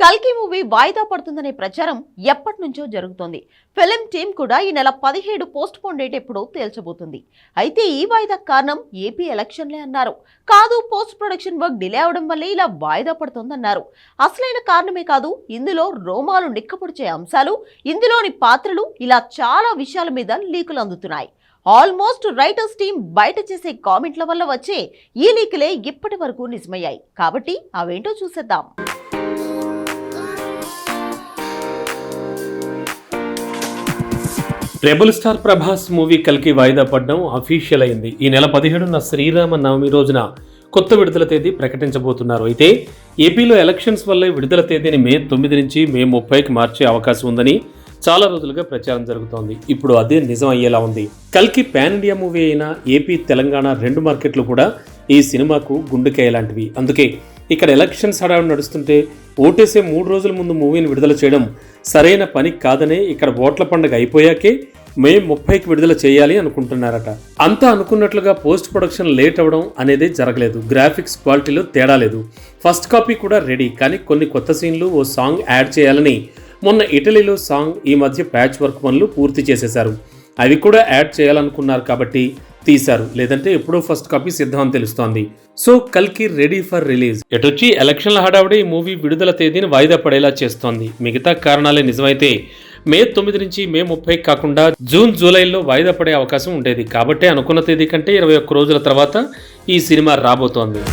కల్కి మూవీ వాయిదా పడుతుందనే ప్రచారం ఎప్పటి నుంచో జరుగుతోంది. ఫిలిం టీం కూడా ఈ నెల 17 పోస్ట్ పోన్ డేట్ ఎప్పుడో తేల్చబోతుంది. అయితే ఈ వాయిదా కారణం ఏపీ ఎలక్షన్లే అన్నారు. కాదు, పోస్ట్ ప్రొడక్షన్ వర్క్ డిలే అవడం వల్లే ఇలా వాయిదా పడుతోందన్నారు. అసలైన కారణమే కాదు, ఇందులో రోమాలు నిక్కపొడిచే అంశాలు, ఇందులోని పాత్రలు, ఇలా చాలా విషయాల మీద లీకులు అందుతున్నాయి. ఆల్మోస్ట్ రైటర్స్ టీం బయట చేసే కామెంట్ల వల్ల వచ్చే ఈ లీకులే ఇప్పటి వరకు నిజమయ్యాయి. కాబట్టి అవేంటో చూసేద్దాం. రెబల్ స్టార్ ప్రభాస్ మూవీ కల్కి వాయిదా పడడం అఫీషియల్ అయింది. ఈ నెల 17న శ్రీరామ నవమి రోజున కొత్త విడుదల తేదీ ప్రకటించబోతున్నారు. అయితే ఏపీలో ఎలక్షన్స్ వల్ల విడుదల తేదీని మే 9 నుంచి మే 30కి మార్చే అవకాశం ఉందని చాలా రోజులుగా ప్రచారం జరుగుతోంది. ఇప్పుడు అదే నిజం అయ్యేలా ఉంది. కల్కి పాన్ ఇండియా మూవీ అయినా ఏపీ, తెలంగాణ రెండు మార్కెట్లు కూడా ఈ సినిమాకు గుండెకాయ లాంటివి. అందుకే ఇక్కడ ఎలక్షన్స్ హడావుడి నడుస్తుంటే ఓటేసే 3 రోజుల ముందు మూవీని విడుదల చేయడం సరైన పని కాదనే ఇక్కడ ఓట్ల పండుగ అయిపోయాకే మే 30కి విడుదల చేయాలి అనుకుంటున్నారట. అంతా అనుకున్నట్లుగా పోస్ట్ ప్రొడక్షన్ లేట్ అవ్వడం అనేది జరగలేదు. గ్రాఫిక్స్ క్వాలిటీలో తేడా లేదు. ఫస్ట్ కాపీ కూడా రెడీ, కానీ కొన్ని కొత్త సీన్లు, ఓ సాంగ్ యాడ్ చేయాలని మొన్న ఇటలీలో సాంగ్, ఈ మధ్య ప్యాచ్ వర్క్ పనులు పూర్తి చేసేశారు. అవి కూడా యాడ్ చేయాలనుకున్నారు కాబట్టి తీశారు, లేదంటే ఎప్పుడో ఫస్ట్ కాపీ సిద్ధం అని తెలుస్తోంది. సో కల్కి రెడీ ఫర్ రిలీజ్. ఎటొచ్చి ఎలక్షన్ల హడావుడి ఈ మూవీ విడుదల తేదీని వాయిదా పడేలా చేస్తోంది. మిగతా కారణాలే నిజమైతే మే 9 నుంచి మే 30 కాకుండా జూన్, జూలైలో వాయిదా పడే అవకాశం ఉండేది. కాబట్టే అనుకున్న తేదీ కంటే 21 రోజుల తర్వాత ఈ సినిమా రాబోతోంది.